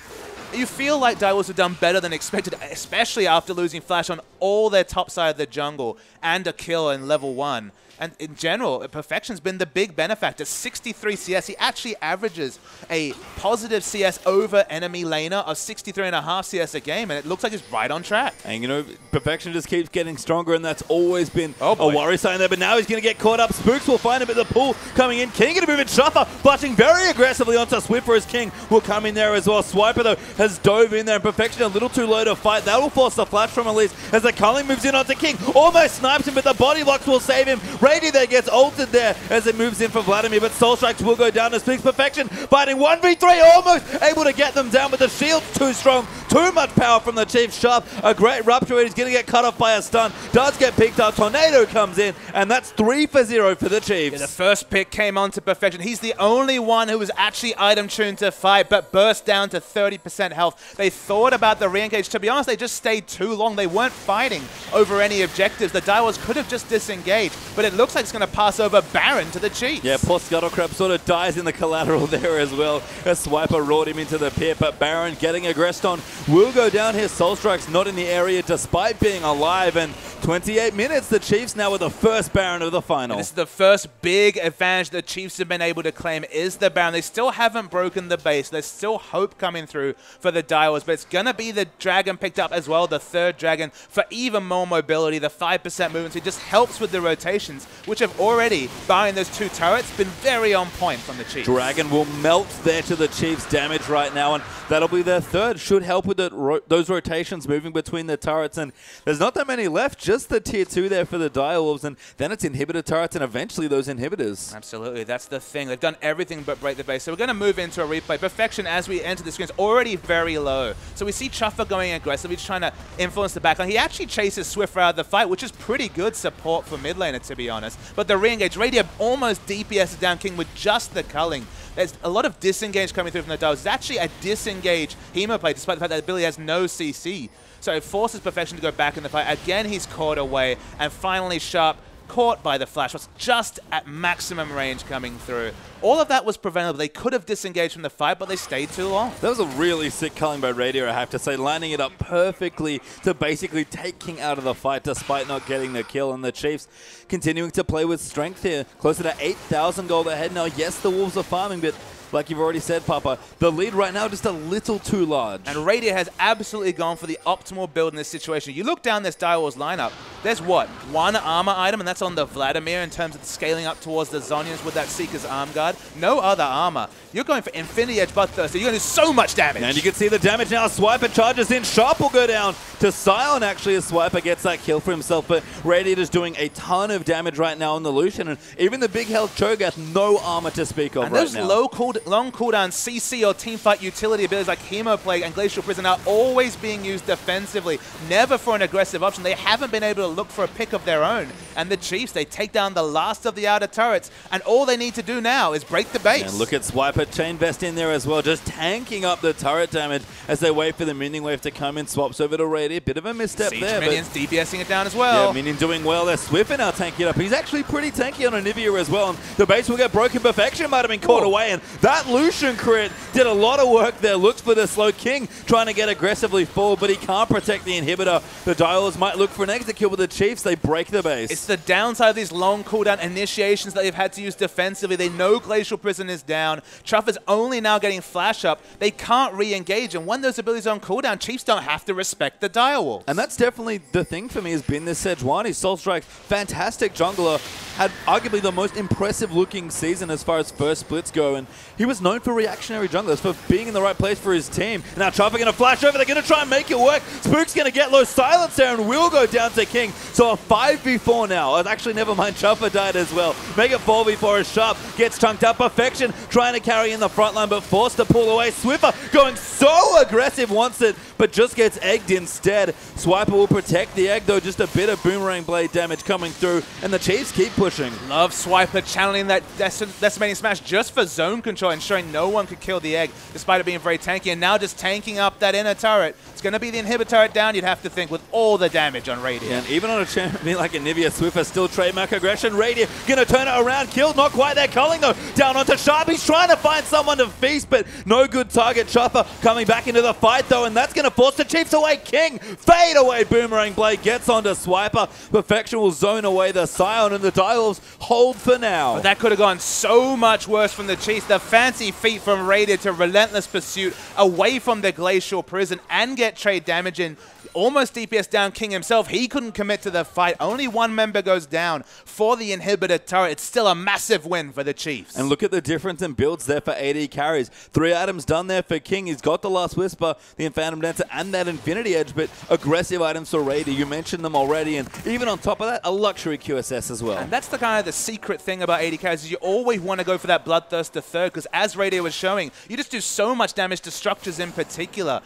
You feel like Direwolves have done better than expected, especially after losing Flash on all their top side of the jungle and a kill in level 1. And in general, Perfection's been the big benefactor. 63 CS. He actually averages a positive CS over enemy laner of 63.5 CS a game, and it looks like he's right on track. And, you know, Perfection just keeps getting stronger, and that's always been a worry sign there. But now he's going to get caught up. Spooks will find him at the pool coming in. King going to move in. Shuffer flashing very aggressively onto Swiffer as King will come in there as well. Swiper, though, has dove in there, and Perfection a little too low to fight. That will force the flash from Elise as the Culling moves in onto King. Almost snipes him, but the body locks will save him. Brady there gets ulted there as it moves in for Vladimir, but Soul Strikes will go down to Speaks. Perfection fighting 1v3, almost able to get them down, but the shield's too strong. Too much power from the Chiefs. Sharp, a great rupture. He's going to get cut off by a stun. Does get picked up. Tornado comes in, and that's 3 for 0 for the Chiefs. Yeah, the first pick came on to Perfection. He's the only one who was actually item tuned to fight, but burst down to 30% health. They thought about the re-engage. To be honest, they just stayed too long. They weren't fighting over any objectives. The Direwolves could have just disengaged, but it looks like it's going to pass over Baron to the Chiefs. Yeah, poor Scuttlecrab sort of dies in the collateral there as well. A Swiper roared him into the pit, but Baron getting aggressed on will go down here. Soul Strike's not in the area despite being alive, and 28 minutes. The Chiefs now with the first Baron of the final. And this is the first big advantage the Chiefs have been able to claim is the Baron. They still haven't broken the base. There's still hope coming through for the Direwolves, but it's going to be the Dragon picked up as well, the third Dragon, for even more mobility. The 5% movement, so it just helps with the rotations, which have already, barring those two turrets, been very on point from the Chiefs. Dragon will melt there to the Chiefs' damage right now, and that'll be their third. Should help with those rotations moving between the turrets, and there's not that many left, just the tier 2 there for the Direwolves, and then it's inhibitor turrets and eventually those inhibitors. Absolutely, that's the thing. They've done everything but break the base. So we're going to move into a replay. Perfection as we enter the screen is already very low. So we see Chuffer going aggressive. He's trying to influence the backline. He actually chases Swiffer out of the fight, which is pretty good support for mid laner, to be honest. But the re-engage, Radio almost DPS'd down King with just the culling. There's a lot of disengage coming through from the Direwolves. It's actually a disengage Hemo play, despite the fact that ability has no CC. So it forces Perfection to go back in the fight. Again, he's caught away. And finally, Sharp caught by the flash. Was just at maximum range coming through. All of that was preventable. They could have disengaged from the fight, but they stayed too long. That was a really sick culling by Radio, I have to say, lining it up perfectly to basically take King out of the fight despite not getting the kill. And the Chiefs continuing to play with strength here. Closer to 8,000 gold ahead now. Yes, the Wolves are farming, but like you've already said, Papa, the lead right now just a little too large. And Radio has absolutely gone for the optimal build in this situation. You look down this Direwolves lineup, there's what? One armor item, and that's on the Vladimir in terms of scaling up towards the Zhonya's with that Seeker's arm guard. No other armor. You're going for Infinity Edge Bloodthirster. You're going to do so much damage. And you can see the damage now. Swiper charges in. Sharp will go down to Sion, actually, as Swiper gets that kill for himself. But Radiator's doing a ton of damage right now on the Lucian. And even the big health Cho'Gath, no armor to speak of and right those now. long cooldown CC or teamfight utility abilities like Hemoplague and Glacial Prison are always being used defensively, never for an aggressive option. They haven't been able to look for a pick of their own. And the Chiefs, they take down the last of the outer turrets, and all they need to do now is break the base. And look at Swiper, Chain Vest in there as well, just tanking up the turret damage as they wait for the minion wave to come in. Swaps over to Radiant, bit of a misstep Siege there. minions DPSing it down as well. Yeah, minion doing well there. Swiffer now tanking it up. He's actually pretty tanky on Anivia as well. And the base will get broken. Perfection might have been caught away, and that Lucian crit did a lot of work there. Looks for the slow King, trying to get aggressively forward, but he can't protect the inhibitor. The Direwolves might look for an exit kill with the Chiefs. They break the base. It's the downside of these long cooldown initiations that they've had to use defensively. They know Glacial Prison is down. Truffer's only now getting flash up. They can't re-engage, and when those abilities are on cooldown, Chiefs don't have to respect the Direwolves. And that's definitely the thing for me has been this Sejuani. Soulstrike, fantastic jungler, had arguably the most impressive looking season as far as first splits go, and he was known for reactionary junglers, for being in the right place for his team. Now Truffer going to flash over, they're going to try and make it work. Spook's going to get low silence there and will go down to King. So a 5v4 now. Actually, never mind, Truffer died as well. Make it 4v4 as Sharp gets chunked up. Perfection trying to carry in the front line, but forced to pull away. Swiffer going so aggressive, wants it, but just gets egged instead. Swiper will protect the egg, though. Just a bit of boomerang blade damage coming through, and the Chiefs keep pushing. Love Swiper channeling that decimating smash just for zone control, ensuring no one could kill the egg, despite it being very tanky, and now just tanking up that inner turret. It's going to be the inhibitor turret down, you'd have to think, with all the damage on Radiant. Yeah, and even on a champion like Anivia, Swiffer still trademark aggression. Radiant going to turn it around, killed, not quite there. Culling though, down onto Sharp. He's trying to find someone to feast, but no good target. Chopper coming back into the fight though, and that's going to force the Chiefs away. King, fade away, boomerang blade gets onto Swiper. Perfection will zone away the Scion, and the Direwolves hold for now. But that could have gone so much worse from the Chiefs. The fancy feat from Radiant to relentless pursuit away from the Glacial Prison and get trade damage in. Almost DPS down King himself. He couldn't commit to the fight. Only one member goes down for the inhibitor turret. It's still a massive win for the Chiefs. And look at the difference in builds there for AD carries. 3 items done there for King. He's got the Last Whisper, the Phantom Dancer, and that Infinity Edge, but aggressive items for Raider. You mentioned them already, and even on top of that, a luxury QSS as well. And that's the kind of the secret thing about AD carries is you always want to go for that Bloodthirster third, because as Radio was showing, you just do so much damage to structures in particular.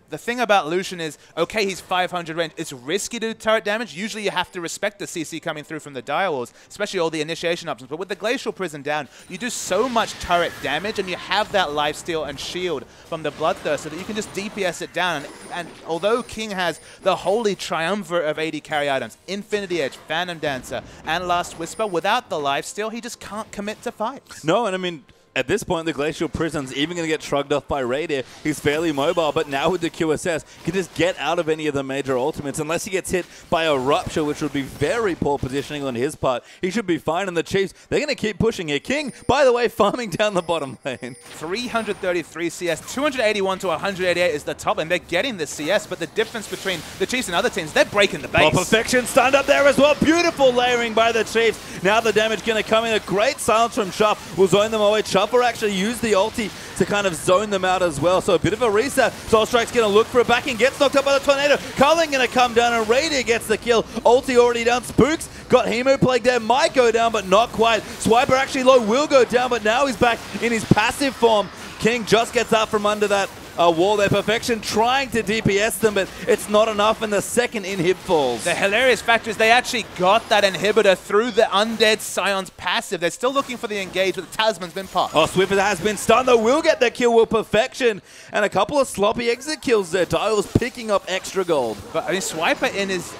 The thing about Lucian is, okay, he's 500 range. It's risky to do turret damage. Usually you have to respect the CC coming through from the Direwolves, especially all the initiation options. But with the Glacial Prison down, you do so much turret damage, and you have that lifesteal and shield from the Bloodthirster that you can just DPS it down. And although King has the holy triumvirate of AD carry items, Infinity Edge, Phantom Dancer, and Last Whisper, without the lifesteal, he just can't commit to fights. No, and I mean, At this point, the Glacial Prison's even going to get shrugged off by Radier. He's fairly mobile, but now with the QSS, can just get out of any of the major ultimates. Unless he gets hit by a Rupture, which would be very poor positioning on his part, he should be fine. And the Chiefs, they're going to keep pushing here. King, by the way, farming down the bottom lane. 333 CS, 281 to 188 is the top, and they're getting the CS, but the difference between the Chiefs and other teams, they're breaking the base. Oh, Perfection stunned up there as well. Beautiful layering by the Chiefs. Now the damage going to come in. A great silence from CHF will zone them away. CHF will actually use the ulti to kind of zone them out as well. So a bit of a reset. Soulstrike's going to look for a back and gets knocked up by the Tornado. Culling going to come down and Radier gets the kill. Ulti already down. Spooks got Hemo Plague there. Might go down, but not quite. Swiper actually low, will go down, but now he's back in his passive form. King just gets out from under that wall there. Perfection trying to DPS them, but it's not enough, and the second inhib falls. The hilarious factor is they actually got that inhibitor through the Undead Scion's passive. They're still looking for the engage, but the Talisman's been popped. Oh, Swiffer has been stunned, though. Will get the kill with Perfection, and a couple of sloppy exit kills there. Dial's picking up extra gold. But I mean, Swiper in his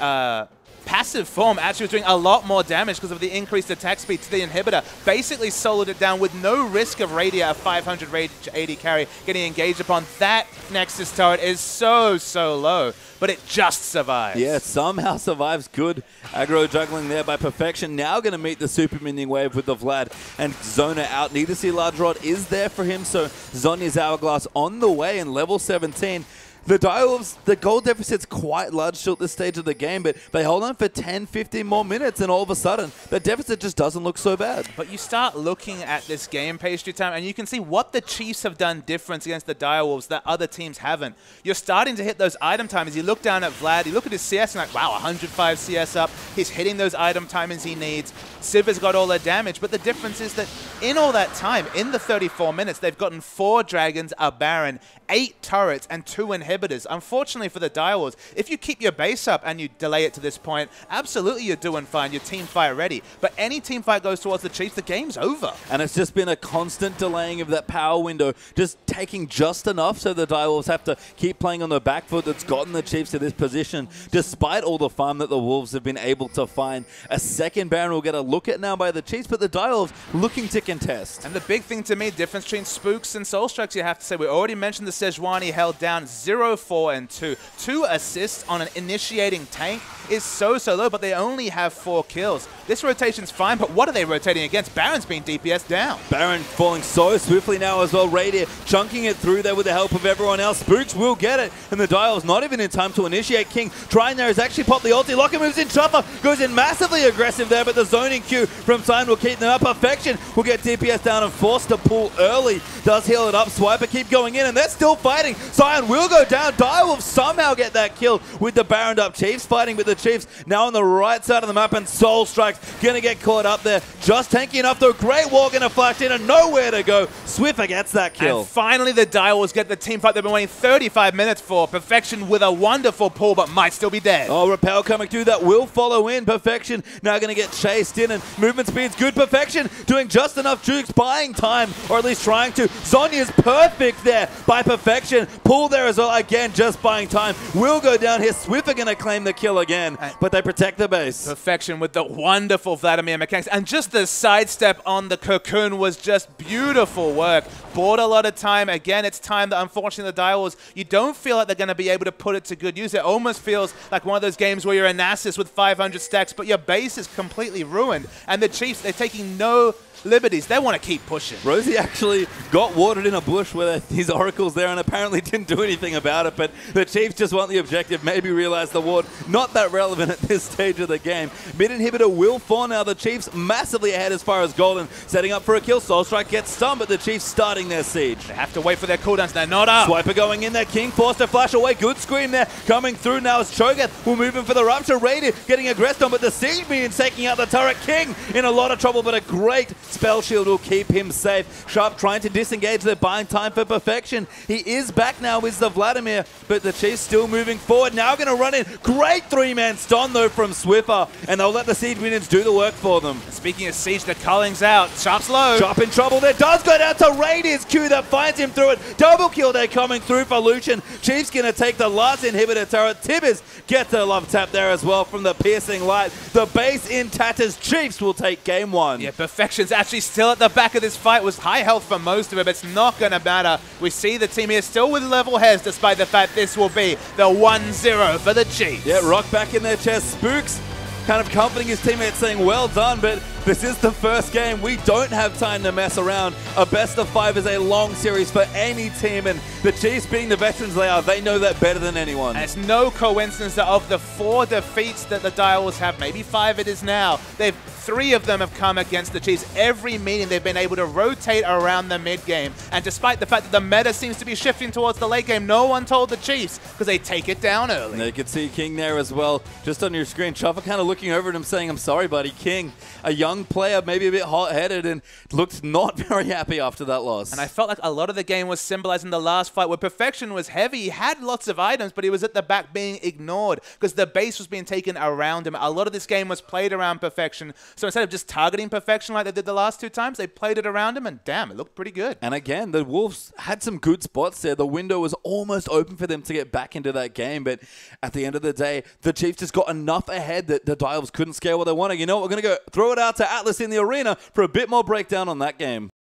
passive form actually was doing a lot more damage because of the increased attack speed to the inhibitor. Basically soloed it down with no risk of Radier, a 500 rage 80 carry, getting engaged upon. That Nexus turret is so low, but it just survives. Yeah, somehow survives. Good aggro juggling there by Perfection. Now going to meet the super minion wave with the Vlad and Zona out. Need to see Large Rod is there for him, so Zonya's Hourglass on the way in level 17. The Direwolves, the gold deficit's quite large still at this stage of the game, but they hold on for 10, 15 more minutes, and all of a sudden, the deficit just doesn't look so bad. But you start looking at this game, Pastry Time, and you can see what the Chiefs have done different against the Direwolves that other teams haven't. You're starting to hit those item timers. You look down at Vlad, you look at his CS, and like, wow, 105 CS up. He's hitting those item timers he needs. Siv's got all the damage, but the difference is that in all that time, in the 34 minutes, they've gotten 4 Dragons, a Baron, 8 turrets, and 2 inhibitors. Unfortunately for the Direwolves, if you keep your base up and you delay it to this point, absolutely you're doing fine. You're team fight ready. But any team fight goes towards the Chiefs, the game's over. And it's just been a constant delaying of that power window, just taking just enough so the Direwolves have to keep playing on the back foot that's gotten the Chiefs to this position, despite all the farm that the Wolves have been able to find. A second Baron will get a look at now by the Chiefs, but the Direwolves looking to contest. And the big thing to me, difference between Spooks and Soulstrikes, you have to say, we already mentioned the Sejuani held down 0, 4, and 2. 2 assists on an initiating tank is so low, but they only have 4 kills. This rotation's fine, but what are they rotating against? Baron's being DPS down. Baron falling so swiftly now as well. Radier chunking it through there with the help of everyone else. Spooks will get it, and the Dial's not even in time to initiate. King trying there has actually popped the ulti. Locker moves in. Chopper goes in massively aggressive there, but the zoning Q from Sign will keep them up. Perfection will get DPS down and forced to pull early. Does heal it up. Swiper keep going in, and they're still fighting. Sion will go down. Direwolf somehow get that kill with the Baroned up. Chiefs fighting with the Chiefs now on the right side of the map, and Soulstrike's going to get caught up there. Just tanky enough though. Great Wall going to flash in and nowhere to go. Swiffer gets that kill. And finally the Direwolves get the team fight they've been waiting 35 minutes for. Perfection with a wonderful pull, but might still be dead. Oh, Repel coming through. That will follow in. Perfection now going to get chased in, and movement speed's good. Perfection doing just enough jukes, buying time, or at least trying to. Zonya's perfect there by Perfection. Pull there as well. Again, just buying time. Will go down here. Swiffer going to claim the kill again, but they protect the base. Perfection with the wonderful Vladimir mechanics, and just the sidestep on the Cocoon was just beautiful work. Bought a lot of time. Again, it's time that unfortunately the Direwolves, you don't feel like they're going to be able to put it to good use. It almost feels like one of those games where you're a Nasus with 500 stacks, but your base is completely ruined. And the Chiefs, they're taking no liberties. They want to keep pushing. Rosie actually got watered in a bush with his oracles there and apparently didn't do anything about it, but the Chiefs just want the objective, maybe realize the ward not that relevant at this stage of the game. Mid inhibitor will fall now. The Chiefs massively ahead as far as Golden, setting up for a kill. Soulstrike gets stunned, but the Chiefs starting their siege. They have to wait for their cooldowns. They're not up. Swiper going in there. King forced to flash away. Good scream there. Coming through now as Cho'Gath will move in for the Rupture. Radier getting aggressed on, but the siege minions taking out the turret. King in a lot of trouble, but a great spell shield will keep him safe. Sharp trying to disengage. They're buying time for Perfection. He is back now with the Vladimir, but the Chiefs still moving forward. Now going to run in. Great 3-man stun though from Swiffer, and they'll let the siege minions do the work for them. Speaking of siege, the Culling's out. Sharp's low. Sharp in trouble there. Does go down to Radier's Q that finds him through it. Double kill there coming through for Lucian. Chiefs going to take the last inhibitor turret. Tibbers gets a love tap there as well from the piercing light. The base in tatters. Chiefs will take game 1. Yeah, Perfection's actually still at the back of this fight, was high health for most of it, but it's not going to matter. We see the team here still with level heads, despite the fact this will be the 1-0 for the Chiefs. Yeah, Rock back in their chest. Spooks kind of comforting his teammates, saying, well done, but this is the first game. We don't have time to mess around. A best of 5 is a long series for any team, and the Chiefs, being the veterans they are, they know that better than anyone. And it's no coincidence that of the 4 defeats that the Direwolves have, maybe 5 it is now, 3 of them have come against the Chiefs. Every meeting they've been able to rotate around the mid game, and despite the fact that the meta seems to be shifting towards the late game, no one told the Chiefs because they take it down early. And you can see King there as well, just on your screen. Chuffer kind of looking over at him saying, I'm sorry, buddy. King, a young player, maybe a bit hot-headed, and looked not very happy after that loss. And I felt like a lot of the game was symbolizing the last fight where Perfection was heavy. He had lots of items, but he was at the back being ignored because the base was being taken around him. A lot of this game was played around Perfection. So instead of just targeting Perfection like they did the last 2 times, they played it around him, and damn, it looked pretty good. And again, the Wolves had some good spots there. The window was almost open for them to get back into that game, but at the end of the day, the Chiefs just got enough ahead that the Direwolves couldn't scale what they wanted. You know what? We're going to go throw it out to Atlas in the arena for a bit more breakdown on that game.